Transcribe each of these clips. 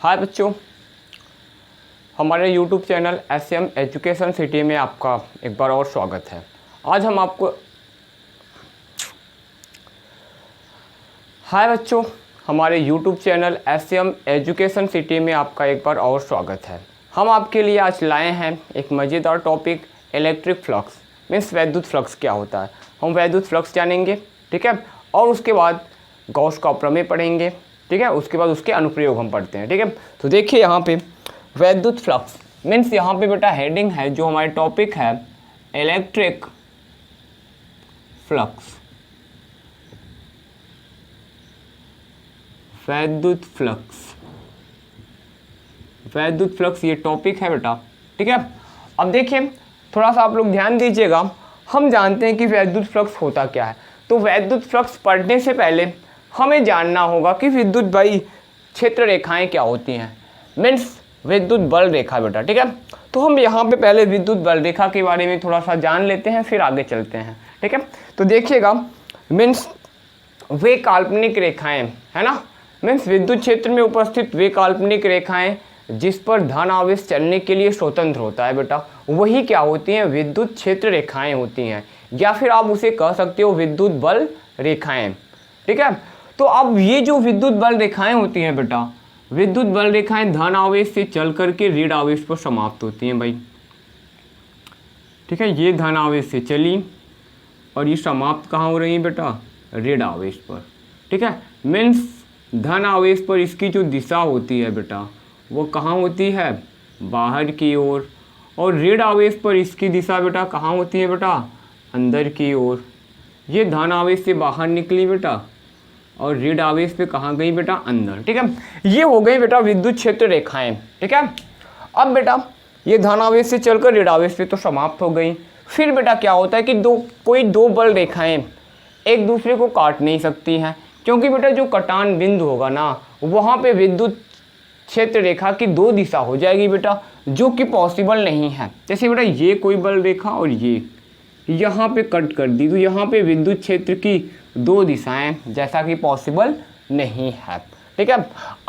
हाय बच्चों, हमारे YouTube channel SM education city में आपका एक बार और स्वागत है। आज हम आपको हाय बच्चों, हमारे YouTube channel SM education city में आपका एक बार और स्वागत है। हम आपके लिए आज लाए हैं एक मज़ेदार टॉपिक, इलेक्ट्रिक फ्लक्स मीन्स वैद्युत फ्लक्स क्या होता है। हम वैद्युत फ्लक्स जानेंगे, ठीक है, और उसके बाद गॉस का प्रमेय पढ़ेंगे, ठीक है, उसके बाद उसके अनुप्रयोग हम पढ़ते हैं, ठीक है। तो देखिए यहाँ पे वैद्युत फ्लक्स मीन्स यहाँ पे बेटा हेडिंग है, जो हमारे टॉपिक है इलेक्ट्रिक फ्लक्स, वैद्युत फ्लक्स, वैद्युत फ्लक्स ये टॉपिक है बेटा, ठीक है। अब देखिए थोड़ा सा आप लोग ध्यान दीजिएगा, हम जानते हैं कि वैद्युत फ्लक्स होता क्या है। तो वैद्युत फ्लक्स पढ़ने से पहले हमें जानना होगा कि विद्युत भाई क्षेत्र रेखाएं क्या होती हैं, मीन्स विद्युत बल रेखा बेटा, ठीक है। तो हम यहाँ पे पहले विद्युत बल रेखा के बारे में थोड़ा सा जान लेते हैं, फिर आगे चलते हैं, ठीक है। तो देखिएगा मीन्स वे काल्पनिक रेखाएं है ना, मीन्स विद्युत क्षेत्र में उपस्थित वे काल्पनिक रेखाएं जिस पर धन आवेश चलने के लिए स्वतंत्र होता है बेटा, वही क्या होती हैं, विद्युत क्षेत्र रेखाएं होती हैं, या फिर आप उसे कह सकते हो विद्युत बल रेखाएं, ठीक है। तो अब ये जो विद्युत बल रेखाएं होती हैं बेटा, विद्युत बल रेखाएं धन आवेश से चल करके ऋण आवेश पर समाप्त होती हैं भाई, ठीक है। ये धन आवेश से चली और ये समाप्त कहाँ हो रही है बेटा, ऋण आवेश पर, ठीक है। मीन्स धन आवेश पर इसकी जो दिशा होती है बेटा वो कहाँ होती है, बाहर की ओर, और ऋण आवेश पर इसकी दिशा बेटा कहाँ होती है बेटा, अंदर की ओर। ये धन आवेश से बाहर निकली बेटा और ऋण आवेश पे कहाँ गई बेटा, अंदर, ठीक है। ये हो गई बेटा विद्युत क्षेत्र रेखाएं, ठीक है। अब बेटा ये धन आवेश से चलकर ऋण आवेश पे तो समाप्त हो गई। फिर बेटा क्या होता है कि कोई दो बल रेखाएं एक दूसरे को काट नहीं सकती हैं, क्योंकि बेटा जो कटान बिंदु होगा ना, वहाँ पे विद्युत क्षेत्र रेखा की दो दिशा हो जाएगी बेटा, जो कि पॉसिबल नहीं है। जैसे बेटा ये कोई बल रेखा और ये यहाँ पे कट कर दी, तो यहाँ पे विद्युत क्षेत्र की दो दिशाएं जैसा कि पॉसिबल नहीं है, ठीक है।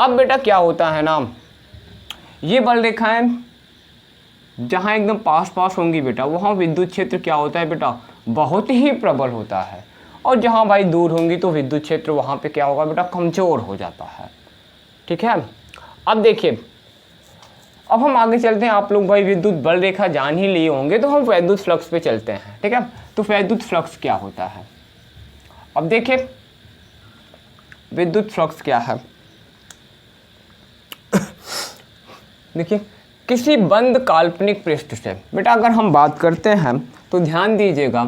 अब बेटा क्या होता है ना, ये बल रेखाएं जहाँ एकदम पास पास होंगी बेटा, वहाँ विद्युत क्षेत्र क्या होता है बेटा, बहुत ही प्रबल होता है, और जहाँ भाई दूर होंगी तो विद्युत क्षेत्र वहाँ पे क्या होगा बेटा, कमजोर हो जाता है, ठीक है। अब देखिए, अब हम आगे चलते हैं। आप लोग भाई विद्युत बल रेखा जान ही लिए होंगे, तो हम वैद्युत फ्लक्स पे चलते हैं, ठीक है। तो वैद्युत फ्लक्स क्या होता है, अब देखिए विद्युत फ्लक्स क्या है। देखिए किसी बंद काल्पनिक पृष्ठ से बेटा अगर हम बात करते हैं तो ध्यान दीजिएगा,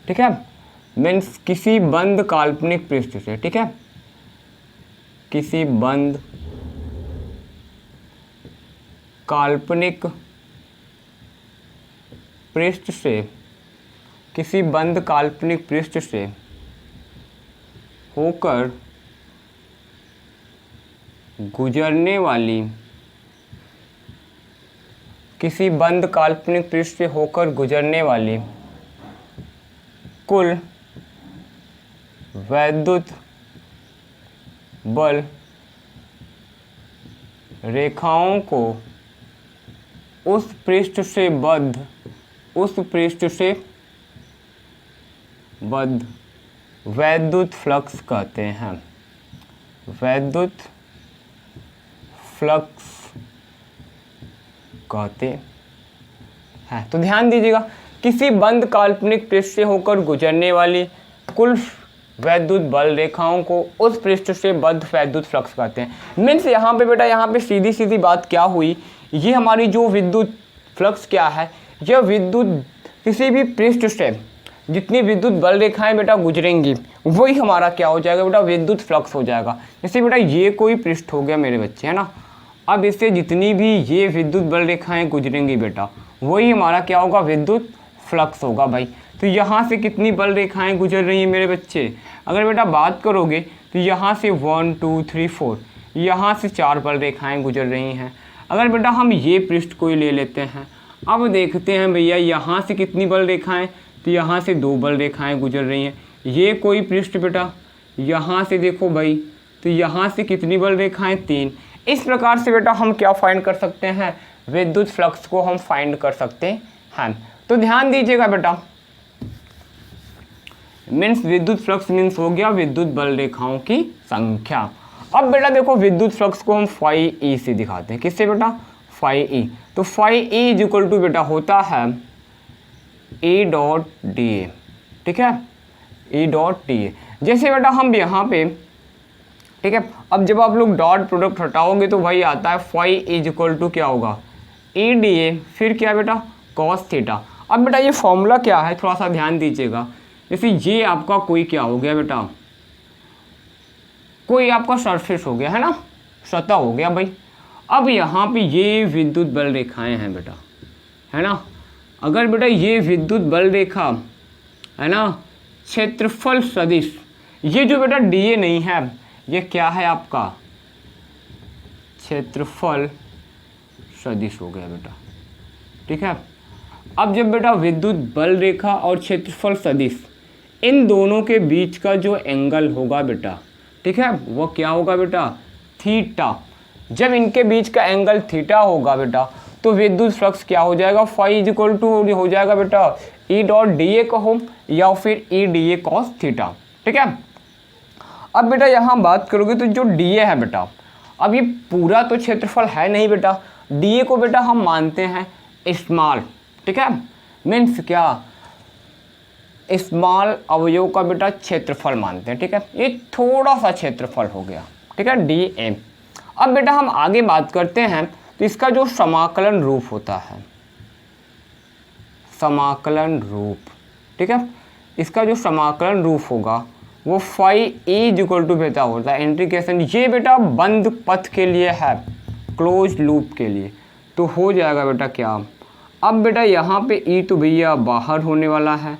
ठीक है। मीन्स किसी बंद काल्पनिक पृष्ठ से, ठीक है, किसी बंद काल्पनिक पृष्ठ से, किसी बंद काल्पनिक पृष्ठ से होकर गुजरने वाली, किसी बंद काल्पनिक पृष्ठ से होकर गुजरने वाली कुल वैद्युत बल रेखाओं को उस पृष्ठ से बद्ध वैद्युत फ्लक्स कहते हैं, वैद्युत फ्लक्स कहते हैं। तो ध्यान दीजिएगा, किसी बंद काल्पनिक पृष्ठ से होकर गुजरने वाली कुल वैद्युत बल रेखाओं को उस पृष्ठ से बद्ध वैद्युत फ्लक्स कहते हैं। मीन्स यहाँ पे बेटा, यहाँ पे सीधी सीधी बात क्या हुई, ये हमारी जो विद्युत फ्लक्स क्या है, यह विद्युत किसी भी पृष्ठ से जितनी विद्युत बल रेखाएं बेटा गुजरेंगी वही हमारा क्या हो जाएगा बेटा, विद्युत फ्लक्स हो जाएगा। जैसे बेटा ये कोई पृष्ठ हो गया मेरे बच्चे, है ना। अब इससे जितनी भी ये विद्युत बल रेखाएं गुजरेंगी बेटा, वही हमारा क्या होगा, विद्युत फ्लक्स होगा भाई। तो यहाँ से कितनी बल रेखाएं गुजर रही हैं मेरे बच्चे, अगर बेटा बात करोगे तो यहाँ से 1 2 3 4, यहाँ से 4 बल रेखाएं गुजर रही हैं। अगर बेटा हम ये पृष्ठ को ही ले लेते हैं, अब देखते हैं भैया यहाँ से कितनी बल रेखाएं, तो यहाँ से 2 बल रेखाएं गुजर रही हैं। ये कोई पृष्ठ बेटा, यहाँ से देखो भाई, तो यहाँ से कितनी बल रेखाएं, 3। इस प्रकार से बेटा हम क्या फाइंड कर सकते हैं, विद्युत फ्लक्स को हम फाइंड कर सकते हैं। तो ध्यान दीजिएगा बेटा, मीन्स विद्युत फ्लक्स मीन्स हो गया विद्युत बल रेखाओं की संख्या। अब बेटा देखो विद्युत फ्लक्स को हम फाई ई से दिखाते हैं, किससे बेटा, फाई ई। तो phi E is equal to बेटा होता है ए डॉट डी ए, ठीक है, ए डॉट डी ए। जैसे बेटा हम यहाँ पे, ठीक है, अब जब आप लोग डॉट प्रोडक्ट हटाओगे तो वही आता है फाई इज इक्वल टू क्या होगा, ए डी ए, फिर क्या बेटा, कॉस थीटा। अब बेटा ये फॉर्मूला क्या है, थोड़ा सा ध्यान दीजिएगा। जैसे ये आपका कोई क्या हो गया बेटा, कोई आपका सरफेस हो गया है ना, सतह हो गया भाई। अब यहाँ पे ये विद्युत बल रेखाएं हैं बेटा, है ना। अगर बेटा ये विद्युत बल रेखा है ना, क्षेत्रफल सदिश, ये जो बेटा डीए नहीं है, ये क्या है आपका क्षेत्रफल सदिश हो गया बेटा, ठीक है। अब जब बेटा विद्युत बल रेखा और क्षेत्रफल सदिश, इन दोनों के बीच का जो एंगल होगा बेटा, ठीक है, वो क्या होगा बेटा, थीटा। जब इनके बीच का एंगल थीटा होगा बेटा, तो विद्युत फ्लक्स क्या हो जाएगा, फाई इज इक्वल टू हो जाएगा बेटा ई डॉट डी ए कहो या फिर ई डी ए कॉस थीटा, ठीक है। अब बेटा यहाँ बात करोगे तो जो डी ए है बेटा, अब ये पूरा तो क्षेत्रफल है नहीं बेटा, डी ए को बेटा हम मानते हैं स्मॉल, ठीक है, मीन्स क्या, स्मॉल अवयव का बेटा क्षेत्रफल मानते हैं, ठीक है। ये थोड़ा सा क्षेत्रफल हो गया, ठीक है, डी ए। अब बेटा हम आगे बात करते हैं, तो इसका जो समाकलन रूप होता है, समाकलन रूप, ठीक है, इसका जो समाकलन रूप होगा वो फाई इज इक्वल टू बेटा होता है इंटीग्रेशन, ये बेटा बंद पथ के लिए है, क्लोज लूप के लिए, तो हो जाएगा बेटा क्या। अब बेटा यहाँ पे ई तो भैया बाहर होने वाला है,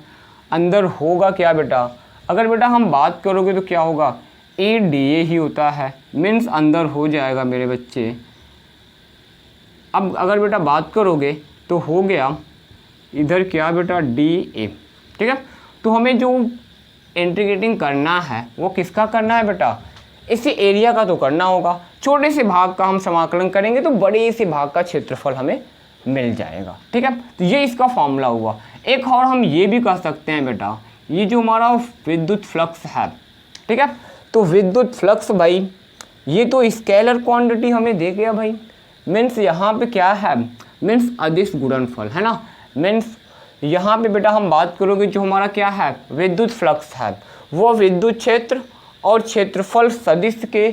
अंदर होगा क्या बेटा, अगर बेटा हम बात करोगे तो क्या होगा, ए डी ए ही होता है, मीन्स अंदर हो जाएगा मेरे बच्चे। अब अगर बेटा बात करोगे तो हो गया इधर क्या बेटा, डी ए, ठीक है। तो हमें जो इंटीग्रेटिंग करना है वो किसका करना है बेटा, इसी एरिया का तो करना होगा। छोटे से भाग का हम समाकलन करेंगे तो बड़े से भाग का क्षेत्रफल हमें मिल जाएगा, ठीक है। तो ये इसका फॉर्मूला हुआ। एक और हम ये भी कह सकते हैं बेटा, ये जो हमारा विद्युत फ्लक्स है, ठीक है, तो विद्युत फ्लक्स भाई ये तो स्केलर क्वांटिटी हमें दे गया भाई, मीन्स यहाँ पे क्या है, मीन्स अदिश गुणनफल है ना, मीन्स यहाँ पे बेटा हम बात करोगे जो हमारा क्या है विद्युत फ्लक्स है, वो विद्युत क्षेत्र और क्षेत्रफल सदिश के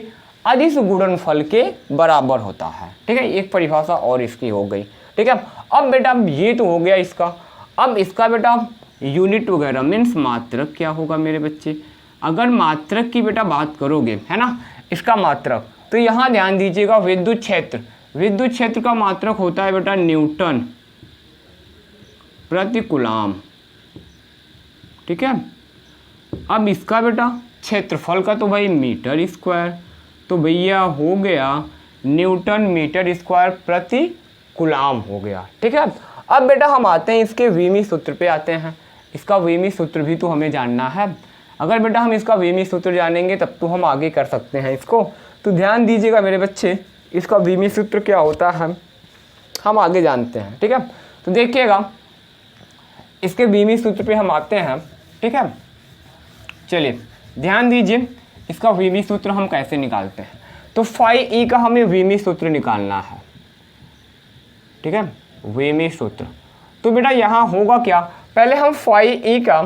अदिश गुणनफल के बराबर होता है, ठीक है। एक परिभाषा और इसकी हो गई, ठीक है। अब बेटा ये तो हो गया इसका, अब इसका बेटा यूनिट वगैरह मीन्स मात्रक क्या होगा मेरे बच्चे। अगर मात्रक की बेटा बात करोगे है ना, इसका मात्रक, तो यहाँ ध्यान दीजिएगा विद्युत क्षेत्र का मात्रक होता है बेटा न्यूटन प्रति कूलम, ठीक है। अब इसका बेटा क्षेत्रफल का तो भाई मीटर स्क्वायर, तो भैया हो गया न्यूटन मीटर स्क्वायर प्रति कूलम हो गया, ठीक है। अब बेटा हम आते हैं इसके वीमी सूत्र पे आते हैं, इसका वीमी सूत्र भी तो हमें जानना है। अगर बेटा हम इसका वीमी सूत्र जानेंगे तब तो हम आगे कर सकते हैं इसको। तो ध्यान दीजिएगा मेरे बच्चे, इसका वीमी सूत्र क्या होता है हम आगे जानते हैं, ठीक है। तो देखिएगा इसके वीमी सूत्र पे हम आते हैं, ठीक है। चलिए ध्यान दीजिए इसका वीमी सूत्र हम कैसे निकालते हैं। तो फाई ई का हमें वीमी सूत्र निकालना है, ठीक है, वीमी सूत्र। तो बेटा यहाँ होगा क्या, पहले हम फाई ई का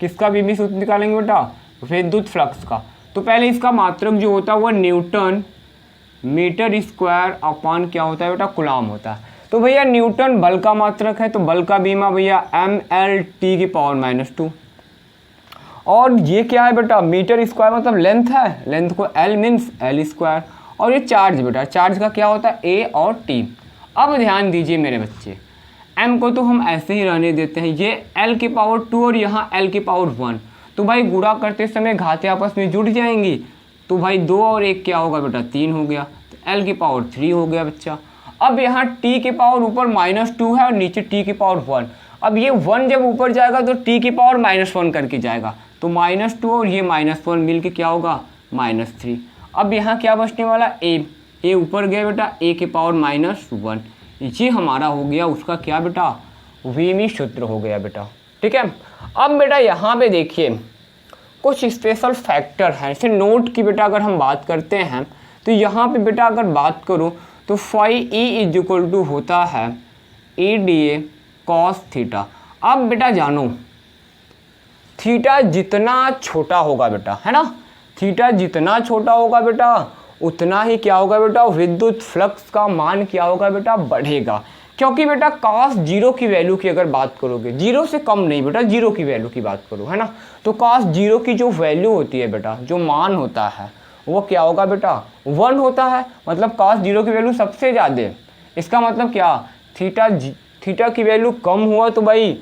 किसका वीमी सूत्र निकालेंगे बेटा, विद्युत फ्लक्स का। तो पहले इसका मात्रक जो होता है वो न्यूटन मीटर स्क्वायर अपॉन क्या होता है बेटा, कूलम होता है। तो भैया न्यूटन बल का मात्रक है, तो बल का बीमा भैया mL/-2, और ये क्या है बेटा, मीटर स्क्वायर मतलब लेंथ है, लेंथ को L मीन्स L स्क्वायर, और ये चार्ज बेटा, चार्ज का क्या होता है A और T। अब ध्यान दीजिए मेरे बच्चे, m को तो हम ऐसे ही रहने देते हैं, ये L⁻², और यहाँ L⁻1, तो भाई गुणा करते समय घातें आपस में जुड़ जाएंगी, तो भाई 2 और 1 क्या होगा बेटा, 3 हो गया, तो L⁻3 हो गया बच्चा। अब यहाँ t की पावर ऊपर -2 है और नीचे t की पावर 1, अब ये 1 जब ऊपर जाएगा तो t की पावर -1 करके जाएगा, तो -2 और ये -1 मिल के क्या होगा, -3। अब यहाँ क्या बचने वाला a, ए ऊपर गया बेटा ए के पावर -1, ये हमारा हो गया उसका क्या बेटा, वीमी सूत्र हो गया बेटा। ठीक है, अब बेटा यहाँ पे देखिए कुछ स्पेशल फैक्टर हैं, इसे नोट की बेटा अगर हम बात करते हैं तो यहाँ पे बेटा अगर बात करूँ तो phi E is equal to होता है E D A cos theta. अब बेटा जानो थीटा जितना छोटा होगा बेटा, है ना, थीटा जितना छोटा होगा बेटा उतना ही क्या होगा बेटा, विद्युत फ्लक्स का मान क्या होगा बेटा, बढ़ेगा। क्योंकि बेटा cos 0 की वैल्यू की अगर बात करोगे, 0 से कम नहीं बेटा, 0 की वैल्यू की बात करो, है ना, तो cos 0 की जो वैल्यू होती है बेटा, जो मान होता है वो क्या होगा बेटा, 1 होता है। मतलब cos 0 की वैल्यू सबसे ज़्यादा, इसका मतलब क्या, थीटा की वैल्यू कम हुआ तो भाई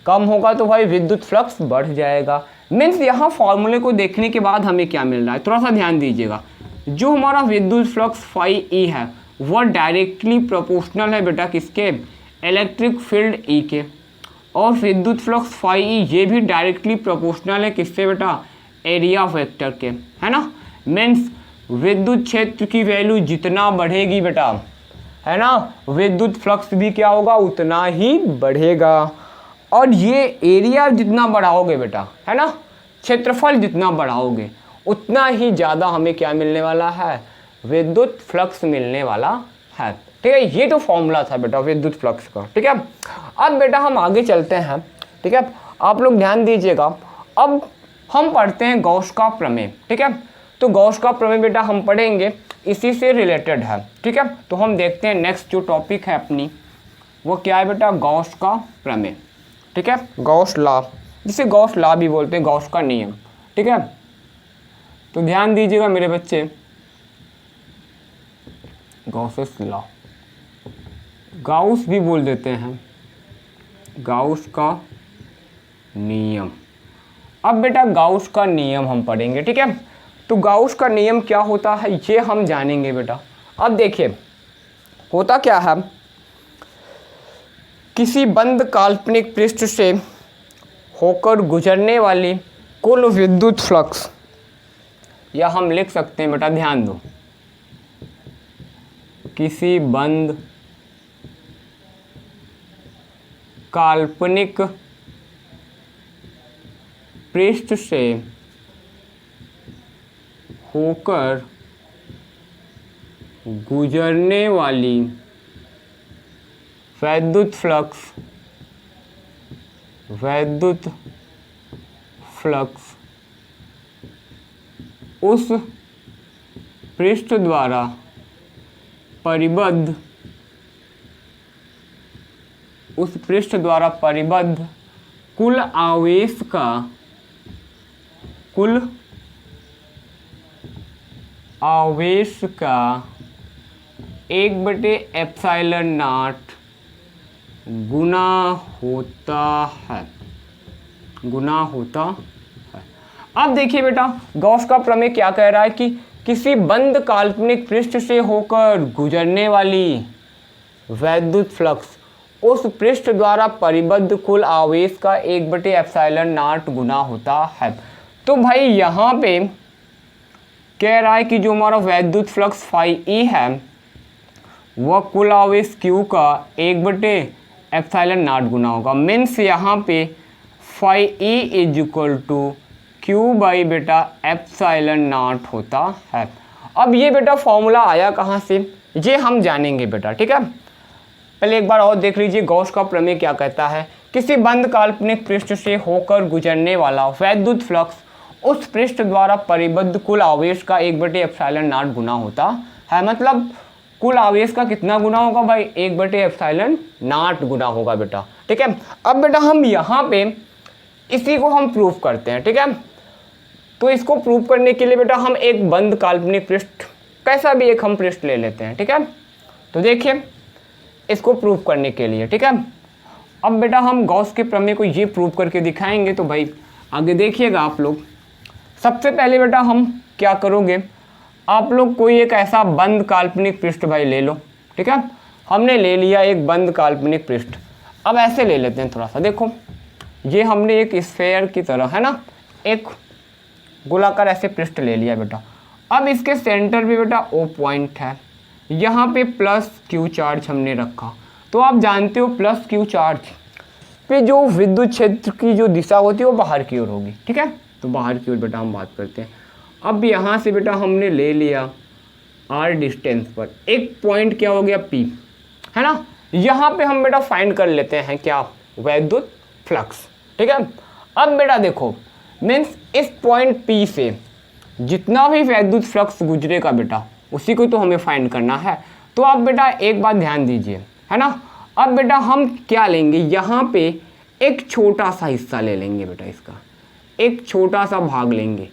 कम होगा तो भाई विद्युत फ्लक्स बढ़ जाएगा। मीन्स यहाँ फॉर्मूले को देखने के बाद हमें क्या मिल रहा है, थोड़ा सा ध्यान दीजिएगा। जो हमारा विद्युत फ्लक्स फाई ई है वह डायरेक्टली प्रोपोर्शनल है बेटा किसके, इलेक्ट्रिक फील्ड ई के, और विद्युत फ्लक्स फाई ई ये भी डायरेक्टली प्रोपोर्शनल है किससे बेटा, एरिया वेक्टर के, है ना। मीन्स विद्युत क्षेत्र की वैल्यू जितना बढ़ेगी बेटा, है ना, विद्युत फ्लक्स भी क्या होगा, उतना ही बढ़ेगा। और ये एरिया जितना बढ़ाओगे बेटा, है ना, क्षेत्रफल जितना बढ़ाओगे उतना ही ज़्यादा हमें क्या मिलने वाला है, विद्युत फ्लक्स मिलने वाला है। ठीक है, ये तो फॉर्मूला था बेटा विद्युत फ्लक्स का। ठीक है, अब बेटा हम आगे चलते हैं। ठीक है, आप लोग ध्यान दीजिएगा। अब हम पढ़ते हैं गॉस का प्रमेय। ठीक है, तो गॉस का प्रमेय बेटा हम पढ़ेंगे, इसी से रिलेटेड है। ठीक है, तो हम देखते हैं नेक्स्ट जो टॉपिक है अपनी वो क्या है बेटा, गॉस का प्रमेय। ठीक है, गॉस लॉ, जिसे गॉस लॉ भी बोलते हैं, गॉस का नियम। ठीक है, तो ध्यान दीजिएगा मेरे बच्चे, गॉसेस लॉ, गाउस भी बोल देते हैं, गाउस का नियम। अब बेटा गाउस का नियम हम पढ़ेंगे। ठीक है, तो गाउस का नियम क्या होता है ये हम जानेंगे बेटा। अब देखिए होता क्या है, किसी बंद काल्पनिक पृष्ठ से होकर गुजरने वाली कुल विद्युत फ्लक्स, या हम लिख सकते हैं बेटा, ध्यान दो, किसी बंद काल्पनिक पृष्ठ से होकर गुजरने वाली विद्युत फ्लक्स उस पृष्ठ द्वारा परिबद्ध कुल आवेश का 1/ε0 गुना होता है। अब देखिए बेटा गॉस का प्रमेय क्या कह रहा है कि किसी बंद काल्पनिक पृष्ठ से होकर गुजरने वाली विद्युत फ्लक्स उस पृष्ठ द्वारा परिबद्ध कुल आवेश का 1/ε0 गुना होता है। तो भाई यहाँ पे कह रहा है कि जो हमारा विद्युत फ्लक्स फाई ई है वह कुल आवेश क्यू का 1/ε0 गुना होगा। मीन्स यहाँ पे phi E is equal to Q by बेटा ε0 होता है। अब ये बेटा फॉर्मूला आया कहाँ से, ये हम जानेंगे बेटा। ठीक है, पहले एक बार और देख लीजिए गॉस का प्रमेय क्या कहता है, किसी बंद काल्पनिक पृष्ठ से होकर गुजरने वाला विद्युत फ्लक्स उस पृष्ठ द्वारा परिबद्ध कुल आवेश का 1/ε0 गुना होता है। मतलब कुल आवेश का कितना गुना होगा भाई, 1/ε0 गुना होगा बेटा। ठीक है, अब बेटा हम यहाँ पे इसी को हम प्रूफ करते हैं। ठीक है, तो इसको प्रूफ करने के लिए बेटा हम एक बंद काल्पनिक पृष्ठ, कैसा भी एक हम पृष्ठ ले लेते हैं। ठीक है, तो देखिए इसको प्रूफ करने के लिए, ठीक है, अब बेटा हम गॉस के प्रमेय को ये प्रूफ करके दिखाएंगे। तो भाई आगे देखिएगा आप लोग। सबसे पहले बेटा हम क्या करोगे, आप लोग कोई एक ऐसा बंद काल्पनिक पृष्ठ भाई ले लो। ठीक है, हमने ले लिया एक बंद काल्पनिक पृष्ठ। अब ऐसे ले लेते हैं थोड़ा सा, देखो ये हमने एक स्फेयर की तरह, है ना, एक गोलाकार ऐसे पृष्ठ ले लिया बेटा। अब इसके सेंटर पे बेटा O पॉइंट है, यहाँ पे प्लस Q चार्ज हमने रखा। तो आप जानते हो प्लस Q चार्ज पे जो विद्युत क्षेत्र की जो दिशा होती है वो बाहर की ओर होगी, ठीक है। तो बाहर की ओर बेटा हम बात करते हैं। अब यहाँ से बेटा हमने ले लिया R डिस्टेंस पर एक पॉइंट क्या हो गया P, है ना। यहाँ पे हम बेटा फाइंड कर लेते हैं क्या, वैद्युत फ्लक्स, ठीक है। अब बेटा देखो मीन्स इस पॉइंट P से जितना भी वैद्युत फ्लक्स गुजरेगा बेटा उसी को तो हमें फाइंड करना है। तो अब बेटा एक बात ध्यान दीजिए, है ना। अब बेटा हम क्या लेंगे, यहाँ पे एक छोटा सा हिस्सा ले लेंगे बेटा, इसका एक छोटा सा भाग लेंगे।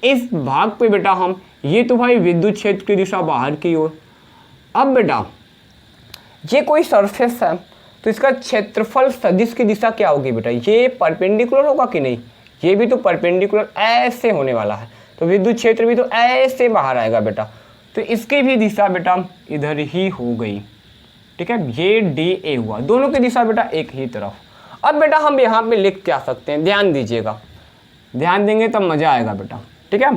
इस भाग पे बेटा हम, ये तो भाई विद्युत क्षेत्र की दिशा बाहर की ओर। अब बेटा ये कोई सरफेस है तो इसका क्षेत्रफल सदिश की दिशा क्या होगी बेटा, ये परपेंडिकुलर होगा कि नहीं, ये भी तो परपेंडिकुलर ऐसे होने वाला है, तो विद्युत क्षेत्र भी तो ऐसे बाहर आएगा बेटा। तो इसकी भी दिशा बेटा इधर ही हो गई, ठीक है। ये DA हुआ, दोनों की दिशा बेटा एक ही तरफ। अब बेटा हम यहाँ पे लिख क्या सकते हैं, ध्यान दीजिएगा, ध्यान देंगे तब मजा आएगा बेटा, ठीक है।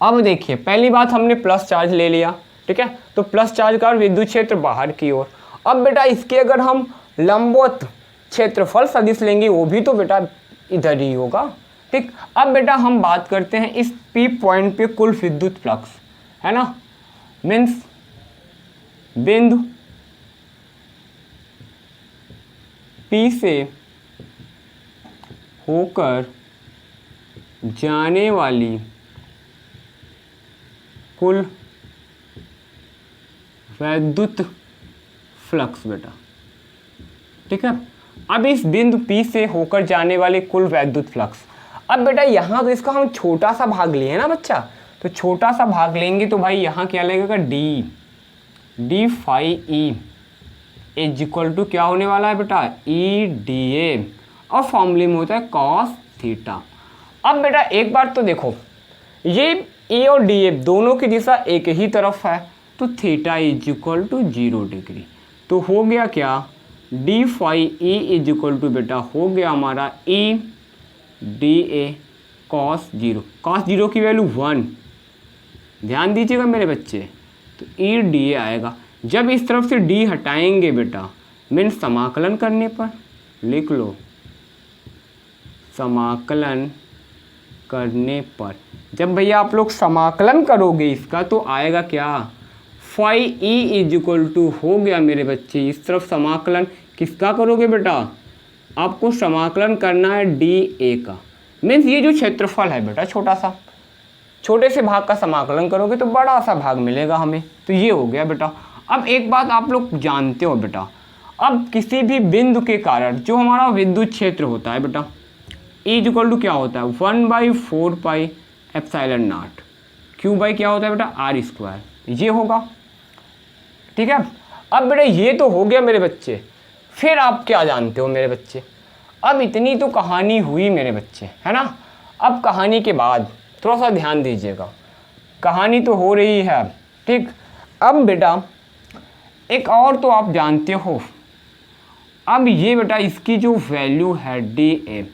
अब देखिए पहली बात हमने प्लस चार्ज ले लिया, ठीक है। तो प्लस चार्ज का विद्युत क्षेत्र बाहर की ओर। अब बेटा इसके अगर हम लंबवत क्षेत्रफल सदिश लेंगे वो भी तो बेटा इधर ही होगा, ठीक। अब बेटा हम बात करते हैं इस P पॉइंट पे कुल विद्युत फ्लक्स, है ना। मीन्स बिंदु P से होकर जाने वाली कुल वैद्युत फ्लक्स बेटा, ठीक है। अब इस बिंदु P से होकर जाने वाले कुल वैद्युत फ्लक्स, अब बेटा यहाँ तो इसका हम छोटा सा भाग लिए है ना बच्चा, तो छोटा सा भाग लेंगे तो भाई यहाँ क्या लगेगा, d phi E is equal to क्या होने वाला है बेटा, EDA, और फॉर्मूले में होता है cos थीटा। अब बेटा एक बार तो देखो ये E और DA दोनों की दिशा एक ही तरफ है, तो theta is equal to 0 degree. तो हो गया क्या, d phi E is equal to बेटा हो गया हमारा EDA cos 0। cos 0 की वैल्यू 1, ध्यान दीजिएगा मेरे बच्चे। तो EDA आएगा, जब इस तरफ से D हटाएंगे बेटा मीन्स समाकलन करने पर, लिख लो समाकलन करने पर, जब भैया आप लोग समाकलन करोगे इसका तो आएगा क्या, phi E is equal to हो गया मेरे बच्चे, इस तरफ समाकलन किसका करोगे बेटा, आपको समाकलन करना है DA का। मीन्स ये जो क्षेत्रफल है बेटा छोटा सा, छोटे से भाग का समाकलन करोगे तो बड़ा सा भाग मिलेगा हमें, तो ये हो गया बेटा। अब एक बात आप लोग जानते हो बेटा, अब किसी भी बिंदु के कारण जो हमारा विद्युत क्षेत्र होता है बेटा E इज इक्वल टू क्या होता है, 1/4 pi epsilon not, Q by क्या होता है बेटा R², ये होगा, ठीक है। अब बेटा ये तो हो गया मेरे बच्चे, फिर आप क्या जानते हो मेरे बच्चे, अब इतनी तो कहानी हुई मेरे बच्चे, है ना। अब कहानी के बाद थोड़ा सा ध्यान दीजिएगा, कहानी तो हो रही है, ठीक। अब बेटा एक और तो आप जानते हो, अब ये बेटा इसकी जो वैल्यू है DA,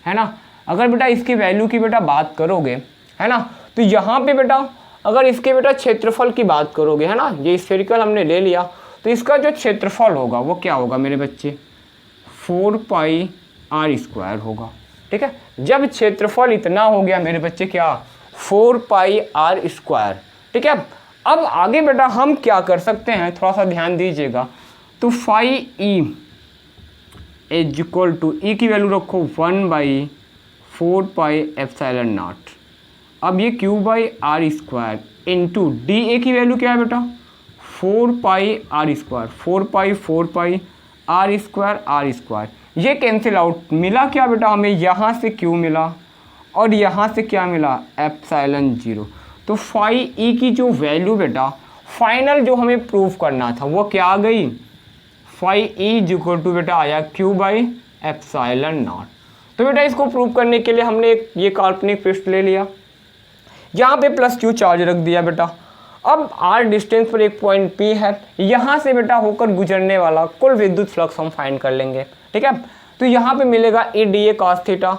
है ना, अगर बेटा इसकी वैल्यू की बेटा बात करोगे, है ना, तो यहाँ पे बेटा अगर इसके बेटा क्षेत्रफल की बात करोगे, है ना, ये स्फेरिकल हमने ले लिया, तो इसका जो क्षेत्रफल होगा वो क्या होगा मेरे बच्चे, 4 पाई R² होगा, ठीक है। जब क्षेत्रफल इतना हो गया मेरे बच्चे क्या, 4 पाई R², ठीक है। अब आगे बेटा हम क्या कर सकते हैं, थोड़ा सा ध्यान दीजिएगा। तो phi E is equal to, E की वैल्यू रखो 1/4 पाई एप्सिलॉन नॉट, अब ये Q by R² into DA की वैल्यू क्या है बेटा, 4 पाई R², 4 पाई R², ये कैंसिल आउट, मिला क्या बेटा हमें, यहाँ से Q मिला और यहाँ से क्या मिला, एप्सिलॉन 0। तो फाई E की जो वैल्यू बेटा फाइनल जो हमें प्रूव करना था वो क्या आ गई, phi E is equal to बेटा आया Q बाई एप्सिलॉन नॉट। तो बेटा इसको प्रूव करने के लिए हमने एक ये काल्पनिक पृष्ठ ले लिया, यहाँ पे प्लस Q चार्ज रख दिया बेटा। अब R डिस्टेंस पर एक पॉइंट P है, यहाँ से बेटा होकर गुजरने वाला कुल विद्युत फ्लक्स हम फाइंड कर लेंगे, ठीक है। तो यहाँ पे मिलेगा EDA cos थीटा,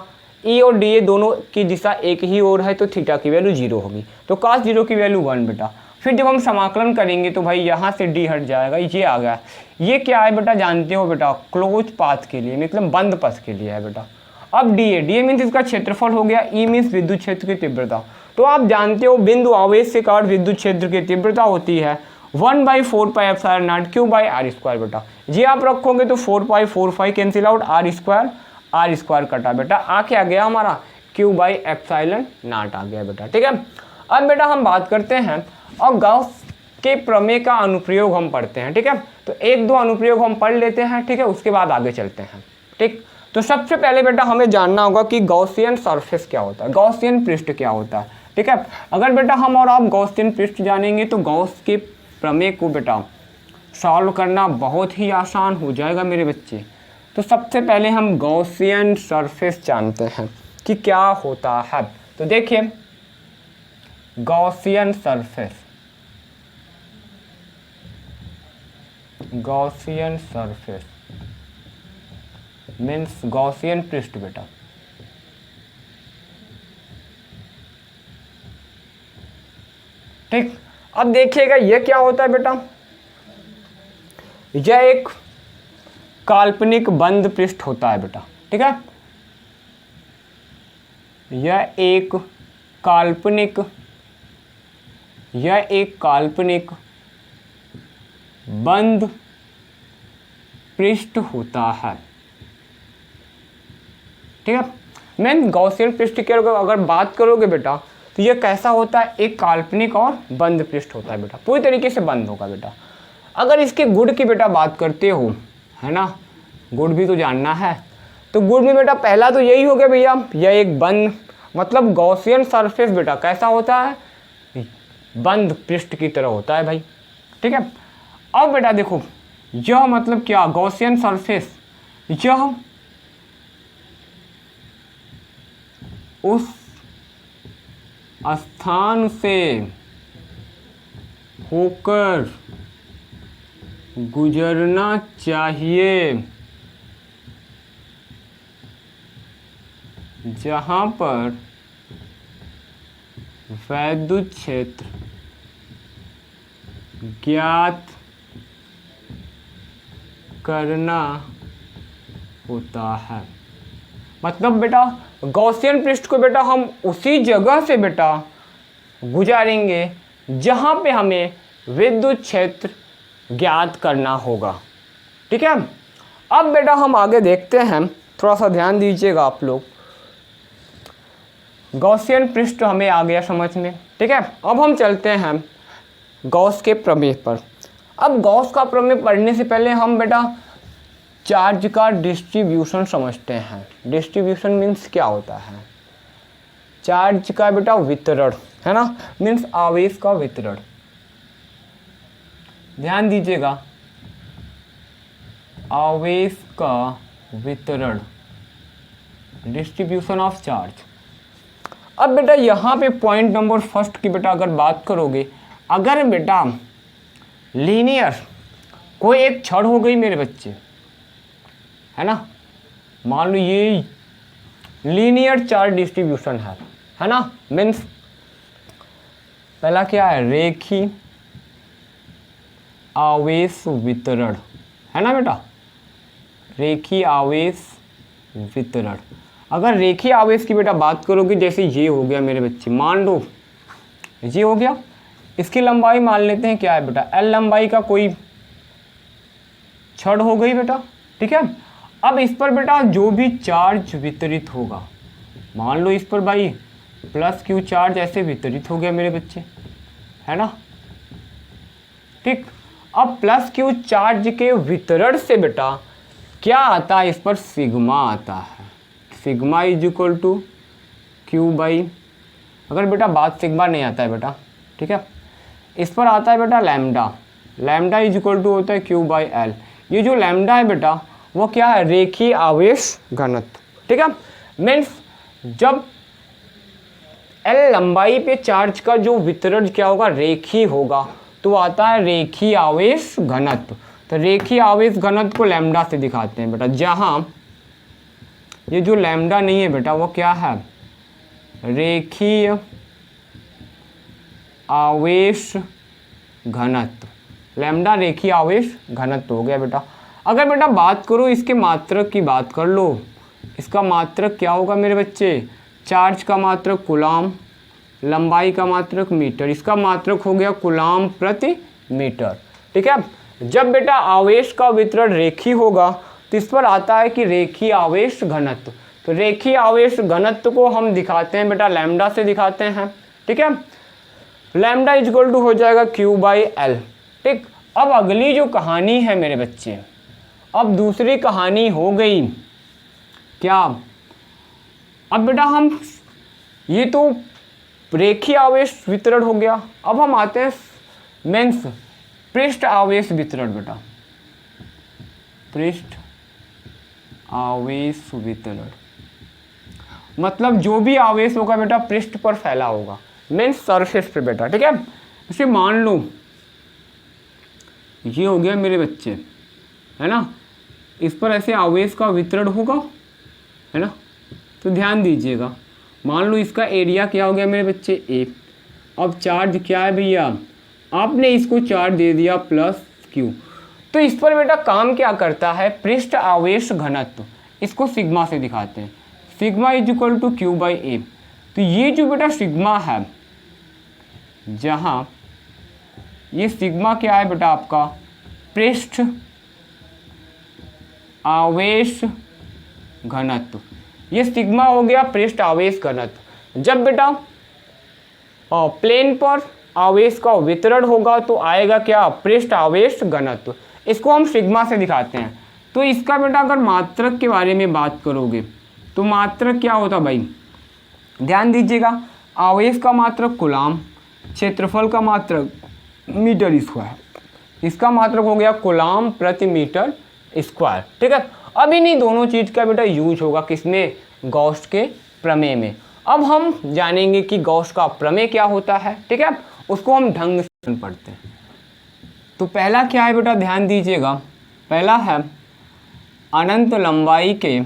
ई और डी ए दोनों की दिशा एक ही ओर है तो थीटा की वैल्यू 0 होगी, तो cos 0 की वैल्यू 1 बेटा। फिर जब हम समाकलन करेंगे तो भाई यहाँ से डी हट जाएगा, ये आ गया। ये क्या है बेटा, जानते हो बेटा, क्लोज पाथ के लिए, मतलब बंद पथ के लिए है बेटा। अब डी ए मीन्स इसका क्षेत्रफल हो गया, ई मीन्स विद्युत क्षेत्र की तीव्रता। तो आप जानते हो बिंदु आवेश से काट विद्युत क्षेत्र की तीव्रता होती है 1/4 pi epsilon naught Q by R square बेटा। जी आप रखोगे तो 4 pi 4 pi cancel out, R square कटा बेटा, आ क्या गया हमारा क्यू बाई एप्सिलॉन नॉट आ गया बेटा। ठीक है, अब बेटा हम बात करते हैं और गॉस के प्रमेय का अनुप्रयोग हम पढ़ते हैं। ठीक है, तो एक दो अनुप्रयोग हम पढ़ लेते हैं, ठीक है, उसके बाद आगे चलते हैं। ठीक, तो सबसे पहले बेटा हमें जानना होगा कि गॉसियन सरफेस क्या होता है, गॉसियन पृष्ठ क्या होता है। ठीक है, अगर बेटा हम और आप गॉसियन पृष्ठ जानेंगे तो गॉस के प्रमेय को बेटा सॉल्व करना बहुत ही आसान हो जाएगा मेरे बच्चे। तो सबसे पहले हम गॉसियन सरफेस जानते हैं कि क्या होता है। तो देखिए Gaussian surface, Gaussian surface means Gaussian पृष्ठ बेटा। ठीक, अब देखिएगा ये क्या होता है बेटा, यह एक काल्पनिक बंद पृष्ठ होता है बेटा। ठीक है, यह एक काल्पनिक बंद पृष्ठ होता है। ठीक है, मैं गॉसियन पृष्ठ की अगर बात करोगे बेटा तो ये कैसा होता है, एक काल्पनिक और बंद पृष्ठ होता है बेटा, पूरी तरीके से बंद होगा बेटा। अगर इसके गुण की बेटा बात करते हो, है ना, गुण भी तो जानना है, तो गुण में बेटा पहला तो यही हो गया भैया, यह एक बंद, मतलब गॉसियन सरफेस बेटा कैसा होता है, बंद पृष्ठ की तरह होता है भाई। ठीक है, अब बेटा देखो यह मतलब क्या, गॉसियन सरफेस यह उस स्थान से होकर गुजरना चाहिए जहां पर वैद्युत क्षेत्र ज्ञात करना होता है। मतलब बेटा गॉसियन पृष्ठ को बेटा हम उसी जगह से बेटा गुजारेंगे जहां पे हमें विद्युत क्षेत्र ज्ञात करना होगा। ठीक है, अब बेटा हम आगे देखते हैं, थोड़ा सा ध्यान दीजिएगा आप लोग। गॉसियन पृष्ठ हमें आ गया समझ में। ठीक है, अब हम चलते हैं गॉस के प्रमेय पर। अब गॉस का प्रमेय पढ़ने से पहले हम बेटा चार्ज का डिस्ट्रीब्यूशन समझते हैं। डिस्ट्रीब्यूशन मीन्स क्या होता है, चार्ज का बेटा वितरण, है ना, मीन्स आवेश का वितरण। ध्यान दीजिएगा, आवेश का वितरण, डिस्ट्रीब्यूशन ऑफ चार्ज। अब बेटा यहाँ पे पॉइंट नंबर फर्स्ट की बेटा अगर बात करोगे, अगर बेटा लीनियर कोई एक छड़ हो गई मेरे बच्चे, है ना, मान लो ये लीनियर चार्ज डिस्ट्रीब्यूशन है ना, मीन्स पहला क्या है, रेखीय आवेश वितरण, है ना बेटा, रेखीय आवेश वितरण। अगर रेखीय आवेश की बेटा बात करोगे, जैसे ये हो गया मेरे बच्चे, मान लो ये हो गया, इसकी लंबाई मान लेते हैं क्या है बेटा, एल लंबाई का कोई छड़ हो गई बेटा। ठीक है, अब इस पर बेटा जो भी चार्ज वितरित होगा, मान लो इस पर भाई प्लस क्यू चार्ज ऐसे वितरित हो गया मेरे बच्चे, है ना। ठीक, अब प्लस क्यू चार्ज के वितरण से बेटा क्या आता है, इस पर सिग्मा आता है, sigma is equal to Q by, अगर बेटा बात सिग्मा नहीं आता है बेटा, ठीक है, इस पर आता है बेटा lambda, lambda is equal to होता है क्यू बाई एल। ये जो लैम्डा है बेटा वो क्या है, रेखीय आवेश घनत्व। ठीक है, मीन्स जब एल लंबाई पे चार्ज का जो वितरण क्या होगा, रेखीय होगा, तो आता है रेखीय आवेश घनत्व। तो रेखीय आवेश घनत्व को लैम्डा से दिखाते हैं बेटा, जहां ये जो लैम्डा नहीं है बेटा वो क्या है, रेखीय आवेश घनत्व। लैम्डा रेखीय आवेश घनत्व हो गया बेटा। अगर बेटा बात करो इसके मात्रक की, बात कर लो, इसका मात्रक क्या होगा मेरे बच्चे, चार्ज का मात्रक कूलाम, लंबाई का मात्रक मीटर, इसका मात्रक हो गया कूलाम प्रति मीटर। ठीक है, जब बेटा आवेश का वितरण रेखीय होगा तो इस पर आता है कि रेखीय आवेश घनत्व। तो रेखीय आवेश घनत्व को हम दिखाते हैं बेटा लैम्डा से दिखाते हैं। ठीक है, लैम्डा इक्वल टू हो जाएगा Q/L। ठीक, अब अगली जो कहानी है मेरे बच्चे, अब दूसरी कहानी हो गई क्या, अब बेटा हम ये तो रेखीय आवेश वितरण हो गया, अब हम आते हैं मेंस पृष्ठ आवेश वितरण बेटा, पृष्ठ आवेश वितरण मतलब जो भी आवेश होगा बेटा पृष्ठ पर फैला होगा, मीन्स सरफेस पे बेटा। ठीक है, इसे मान लो ये हो गया मेरे बच्चे, है ना, इस पर ऐसे आवेश का वितरण होगा, है ना। तो ध्यान दीजिएगा, मान लो इसका एरिया क्या हो गया मेरे बच्चे ए। अब चार्ज क्या है भैया, आपने इसको चार्ज दे दिया प्लस क्यू। तो इस पर बेटा काम क्या करता है, पृष्ठ आवेश घनत्व, इसको सिग्मा से दिखाते हैं, sigma is equal to Q/A। तो ये जो बेटा सिग्मा है, जहाँ ये सिग्मा क्या है बेटा आपका, पृष्ठ आवेश घनत्व, ये सिग्मा हो गया पृष्ठ आवेश घनत्व। जब बेटा प्लेन पर आवेश का वितरण होगा तो आएगा क्या, पृष्ठ आवेश घनत्व, इसको हम सिग्मा से दिखाते हैं। तो इसका बेटा अगर मात्रक के बारे में बात करोगे तो मात्रक क्या होता भाई, ध्यान दीजिएगा, आवेश का मात्रक कूलाम, क्षेत्रफल का मात्रक मीटर स्क्वायर, इसका मात्रक हो गया कूलाम प्रति मीटर स्क्वायर। ठीक है, अब इन्हीं दोनों चीज़ का बेटा यूज होगा किसमें, गॉस के प्रमेय में। अब हम जानेंगे कि गॉस का प्रमेय क्या होता है। ठीक है, उसको हम ढंग से पढ़ते हैं। तो पहला क्या है बेटा, ध्यान दीजिएगा, पहला है अनंत लंबाई के,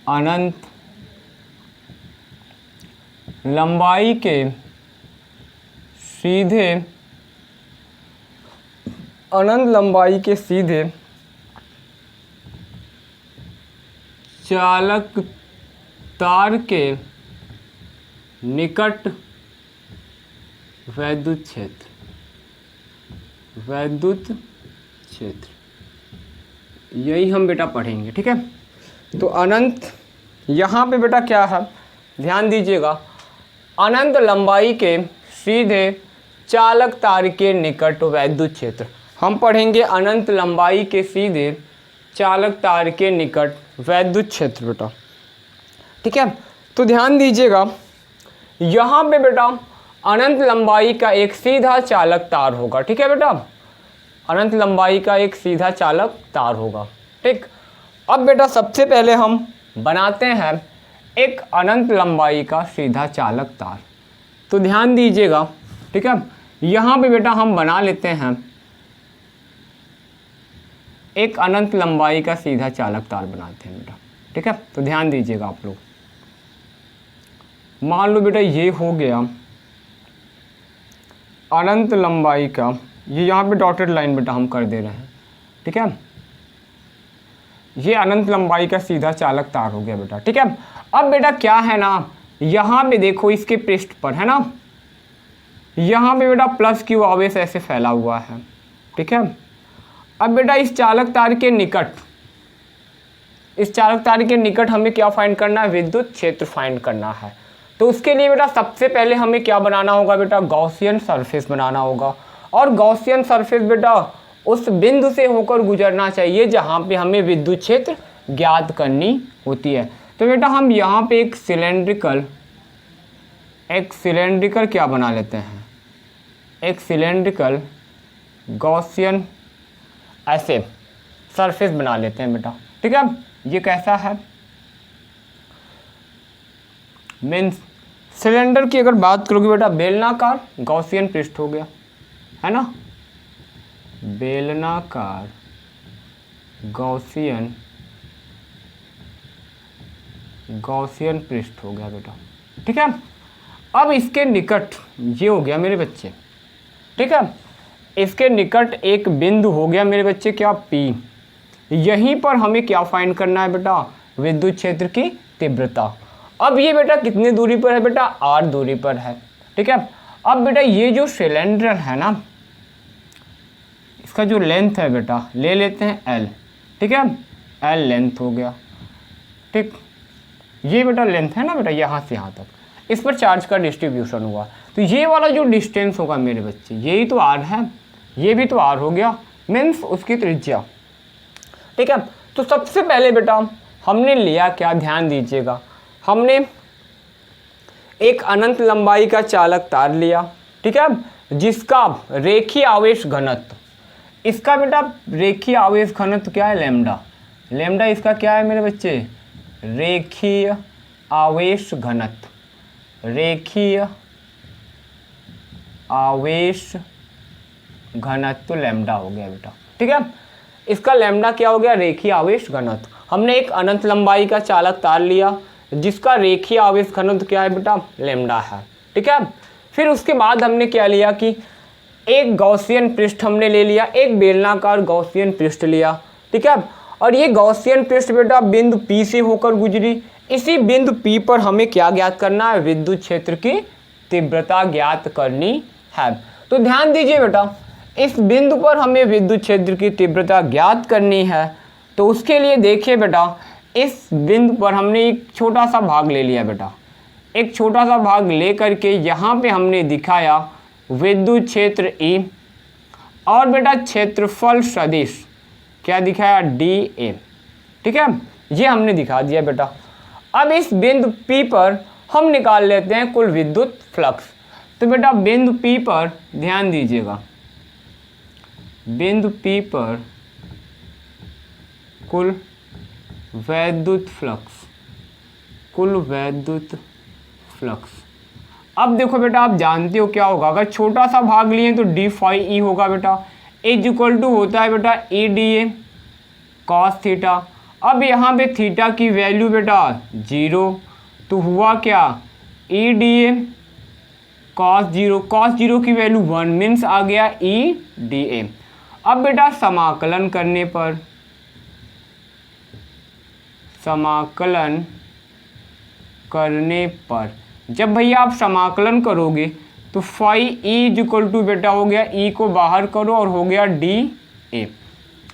अनंत लंबाई के सीधे, अनंत लंबाई के सीधे चालक तार के निकट वैद्युत क्षेत्र, वैद्युत क्षेत्र, यही हम बेटा पढ़ेंगे। ठीक है, तो अनंत, यहाँ पे बेटा क्या है, ध्यान दीजिएगा, अनंत लंबाई के सीधे चालक तार के निकट वैद्युत क्षेत्र, हम पढ़ेंगे अनंत लंबाई के सीधे चालक तार के निकट वैद्युत क्षेत्र बेटा। ठीक है, तो ध्यान दीजिएगा, यहाँ पे बेटा अनंत लंबाई का एक सीधा चालक तार होगा। ठीक है बेटा, अनंत लंबाई का एक सीधा चालक तार होगा। ठीक, अब बेटा सबसे पहले हम बनाते हैं एक अनंत लंबाई का सीधा चालक तार। तो ध्यान दीजिएगा, ठीक है, यहाँ पे बेटा हम बना लेते हैं एक अनंत लंबाई का सीधा चालक तार बनाते हैं बेटा। ठीक है, तो ध्यान दीजिएगा आप लोग, मान लो बेटा ये हो गया अनंत लंबाई का, ये यहाँ पे डॉटेड लाइन बेटा हम कर दे रहे हैं। ठीक है, ये अनंत लंबाई का सीधा चालक तार हो गया बेटा। ठीक है, अब बेटा क्या है ना, यहाँ पे देखो इसके पृष्ठ पर है ना, यहाँ पे बेटा प्लस क्यू आवेश ऐसे फैला हुआ है। ठीक है, अब बेटा इस चालक तार के निकट, इस चालक तार के निकट हमें क्या फाइंड करना है, विद्युत क्षेत्र फाइंड करना है। तो उसके लिए बेटा सबसे पहले हमें क्या बनाना होगा बेटा, गॉसियन सरफेस बनाना होगा। और गॉसियन सरफेस बेटा उस बिंदु से होकर गुजरना चाहिए जहाँ पे हमें विद्युत क्षेत्र ज्ञात करनी होती है। तो बेटा हम यहाँ पे एक सिलेंड्रिकल क्या बना लेते हैं, एक सिलेंड्रिकल गॉसियन ऐसे सरफेस बना लेते हैं बेटा। ठीक है, ये कैसा है, मीन्स सिलेंडर की अगर बात करोगे बेटा, बेलनाकार गॉसियन पृष्ठ हो गया, है ना, बेलनाकार गॉसियन पृष्ठ हो गया बेटा। ठीक है, अब इसके निकट ये हो गया मेरे बच्चे। ठीक है, इसके निकट एक बिंदु हो गया मेरे बच्चे क्या, P। यहीं पर हमें क्या फाइंड करना है बेटा, विद्युत क्षेत्र की तीव्रता। अब ये बेटा कितनी दूरी पर है बेटा, r दूरी पर है। ठीक है, अब बेटा ये जो सिलेंडर है ना, इसका जो लेंथ है बेटा ले लेते हैं l। ठीक है, l लेंथ हो गया। ठीक, ये बेटा लेंथ है ना बेटा, यहाँ से यहाँ तक, इस पर चार्ज का डिस्ट्रीब्यूशन हुआ। तो ये वाला जो डिस्टेंस होगा मेरे बच्चे, यही तो r है, ये भी तो r हो गया, मीन्स उसकी त्रिज्या। ठीक है, तो सबसे पहले बेटा हमने लिया क्या, ध्यान दीजिएगा, हमने एक अनंत लंबाई का चालक तार लिया। ठीक है, जिसका रेखीय आवेश घनत्व, इसका बेटा रेखीय आवेश घनत्व क्या है, लैम्डा। लैम्डा इसका क्या है मेरे बच्चे, रेखीय आवेश घनत्व। रेखीय आवेश घनत्व लैम्डा हो गया बेटा। ठीक है, इसका लैम्डा क्या हो गया, रेखीय आवेश घनत्व। हमने एक अनंत लंबाई का चालक तार लिया जिसका रेखीय आवेश घनत्व क्या है बेटा, लैम्डा है। ठीक है, फिर उसके बाद हमने क्या लिया कि एक गॉसियन पृष्ठ हमने ले लिया, एक बेलनाकार गॉसियन पृष्ठ लिया। ठीक है, और ये गॉसियन पृष्ठ बेटा बिंदु P से होकर गुजरी। इसी बिंदु P पर हमें क्या ज्ञात करना है, विद्युत क्षेत्र की तीव्रता ज्ञात करनी है। तो ध्यान दीजिए बेटा, इस बिंदु पर हमें विद्युत क्षेत्र की तीव्रता ज्ञात करनी है। तो उसके लिए देखिए बेटा, इस बिंदु पर हमने एक छोटा सा भाग ले लिया बेटा, एक छोटा सा भाग ले करके यहाँ पे हमने दिखाया विद्युत क्षेत्र E, और बेटा क्षेत्रफल सदिश क्या दिखाया, dA। ठीक है, ये हमने दिखा दिया बेटा। अब इस बिंदु P पर हम निकाल लेते हैं कुल विद्युत फ्लक्स। तो बेटा बिंदु P पर ध्यान दीजिएगा, बिंदु P पर कुल वैद्युत फ्लक्स, कुल वैद्युत फ्लक्स। अब देखो बेटा, आप जानते हो क्या होगा, अगर छोटा सा भाग लिए तो d फाई e होगा बेटा, इज इक्वल टू होता है बेटा e dA cos थीटा। अब यहाँ पे थीटा की वैल्यू बेटा 0, तो हुआ क्या, e dA cos 0, cos 0 की वैल्यू 1 मीन्स आ गया e dA। अब बेटा समाकलन करने पर, समाकलन करने पर जब भैया आप समाकलन करोगे तो phi e is equal to बेटा हो गया, e को बाहर करो और हो गया dA।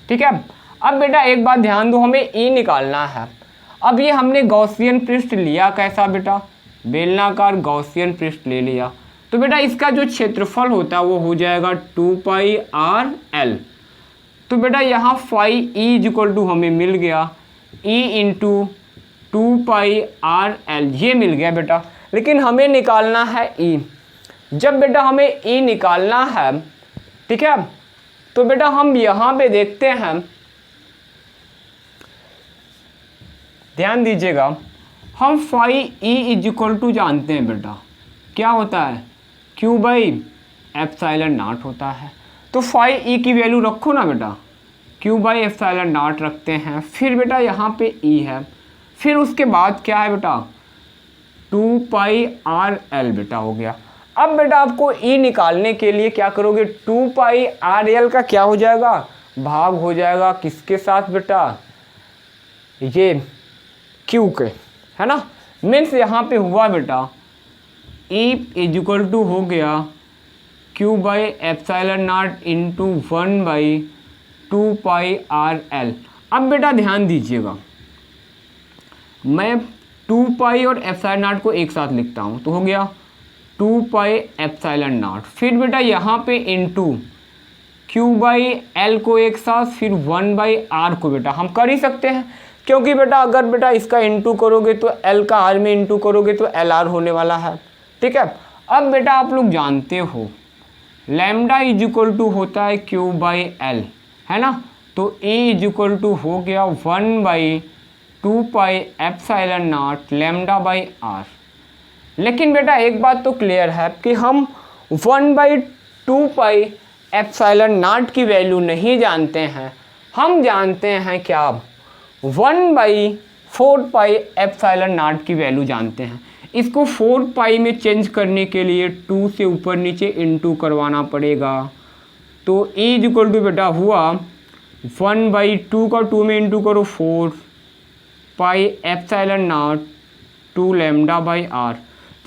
ठीक है, अब बेटा एक बात ध्यान दो, हमें e निकालना है। अब ये हमने गॉसियन पृष्ठ लिया कैसा बेटा, बेलनाकार गॉसियन पृष्ठ ले लिया। तो बेटा इसका जो क्षेत्रफल होता है वो हो जाएगा 2πr_l। तो बेटा यहाँ phi e is equal to हमें मिल गया e इंटू 2πr_l, ये मिल गया बेटा। लेकिन हमें निकालना है e। जब बेटा हमें e निकालना है, ठीक है, तो बेटा हम यहाँ पे देखते हैं, ध्यान दीजिएगा, हम phi e is equal to जानते हैं बेटा क्या होता है, Q/ε0 होता है। तो फाई e की वैल्यू रखो ना बेटा, Q/ε0 रखते हैं। फिर बेटा यहाँ पे e है, फिर उसके बाद क्या है बेटा 2πr_l बेटा हो गया। अब बेटा आपको e निकालने के लिए क्या करोगे, 2πr_l का क्या हो जाएगा, भाग हो जाएगा किसके साथ बेटा, ये q के, है ना। मीन्स यहाँ पे हुआ बेटा e इज इक्वल टू हो गया Q/ε0 इंटू 1/2πr_l। अब बेटा ध्यान दीजिएगा, मैं 2π और ε0 को एक साथ लिखता हूँ, तो हो गया 2πε0। फिर बेटा यहाँ पे इंटू Q/l को एक साथ, फिर 1/r को बेटा हम कर ही सकते हैं, क्योंकि बेटा अगर बेटा इसका इंटू करोगे तो l का r में इंटू करोगे तो LR होने वाला है। ठीक है, अब बेटा आप लोग जानते हो लैम्डा इज इक्वल टू होता है Q/l, है ना। तो E इज इक्वल टू हो गया 1/2πε0 λ/r। लेकिन बेटा एक बात तो क्लियर है कि हम 1/2πε0 की वैल्यू नहीं जानते हैं, हम जानते हैं क्या, 1/4πε0 की वैल्यू जानते हैं। इसको 4π में चेंज करने के लिए 2 से ऊपर नीचे इनटू करवाना पड़ेगा। तो E इक्वल टू बेटा हुआ 1/2 का 2 में इंटू करो 4πε0 2 λ/r।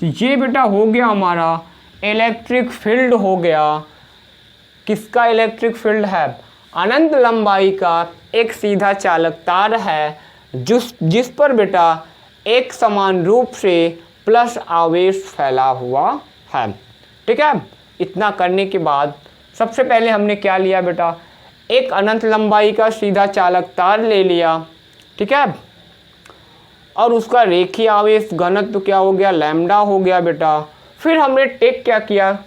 तो ये बेटा हो गया हमारा इलेक्ट्रिक फील्ड हो गया। किसका इलेक्ट्रिक फील्ड है? अनंत लंबाई का एक सीधा चालक तार है जिस पर बेटा एक समान रूप से प्लस आवेश फैला हुआ है। ठीक है, इतना करने के बाद सबसे पहले हमने क्या लिया बेटा, एक अनंत लंबाई का सीधा चालक तार ले लिया। ठीक है, और उसका रेखीय आवेश घनत्व क्या हो गया, लैम्डा हो गया बेटा। फिर हमने टेक क्या किया,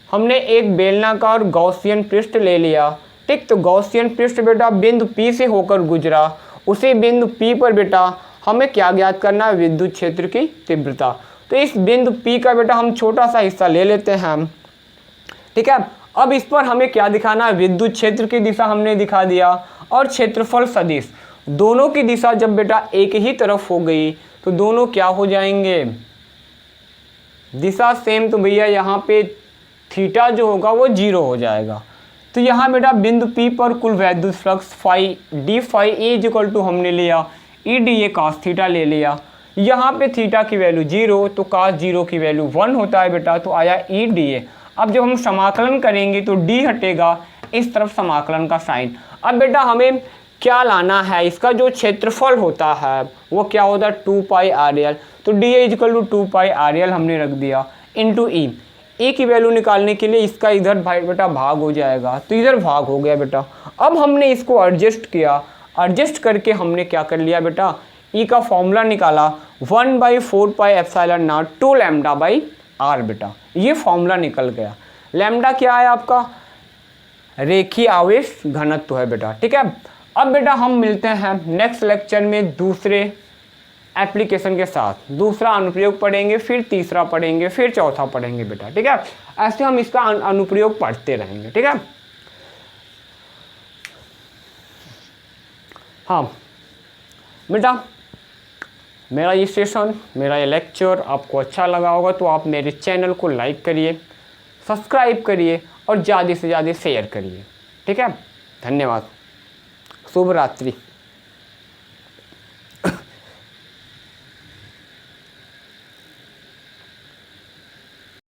हमने एक बेलनाकार गॉसियन पृष्ठ ले लिया। ठीक, तो गॉसियन पृष्ठ बेटा बिंदु P से होकर गुजरा। उसी बिंदु P पर बेटा हमें क्या ज्ञात करना है, विद्युत क्षेत्र की तीव्रता। तो इस बिंदु P का बेटा हम छोटा सा हिस्सा ले लेते हैं। ठीक है, अब इस पर हमें क्या दिखाना है, विद्युत क्षेत्र की दिशा हमने दिखा दिया और क्षेत्रफल सदिश। दोनों की दिशा जब बेटा एक ही तरफ हो गई तो दोनों क्या हो जाएंगे, दिशा सेम। तो भैया यहाँ पे थीटा जो होगा वो 0 हो जाएगा। तो यहाँ बेटा बिंदु P पर कुल वैद्युत flux phi D phi A equal to हमने लिया E D A cos theta ले लिया। यहाँ पे थीटा की वैल्यू 0 तो cos 0 की वैल्यू 1 होता है बेटा, तो आया ई डी ए। अब जब हम समाकलन करेंगे तो d हटेगा, इस तरफ समाकलन का साइन। अब बेटा हमें क्या लाना है, इसका जो क्षेत्रफल होता है वो क्या होता है 2πr। तो D A equal to 2πr हमने रख दिया इंटू ई। ए की वैल्यू निकालने के लिए इसका इधर बेटा भाग हो जाएगा, तो इधर भाग हो गया बेटा। अब हमने इसको एडजस्ट किया, एडजस्ट करके हमने क्या कर लिया बेटा, ई का फॉर्मूला निकाला 1/4πε0 2 λ/r बेटा। ये फॉर्मूला निकल गया। लैम्डा क्या है आपका, रेखीय आवेश घनत्व है बेटा। ठीक है, अब बेटा हम मिलते हैं नेक्स्ट लेक्चर में दूसरे एप्लीकेशन के साथ। दूसरा अनुप्रयोग पढ़ेंगे, फिर तीसरा पढ़ेंगे, फिर चौथा पढ़ेंगे बेटा। ठीक है, ऐसे हम इसका अनुप्रयोग पढ़ते रहेंगे। ठीक है, हाँ बेटा, मेरा ये सेशन, मेरा ये लेक्चर आपको अच्छा लगा होगा तो आप मेरे चैनल को लाइक करिए, सब्सक्राइब करिए और ज़्यादा से ज़्यादा शेयर करिए। ठीक है, धन्यवाद, शुभ रात्रि।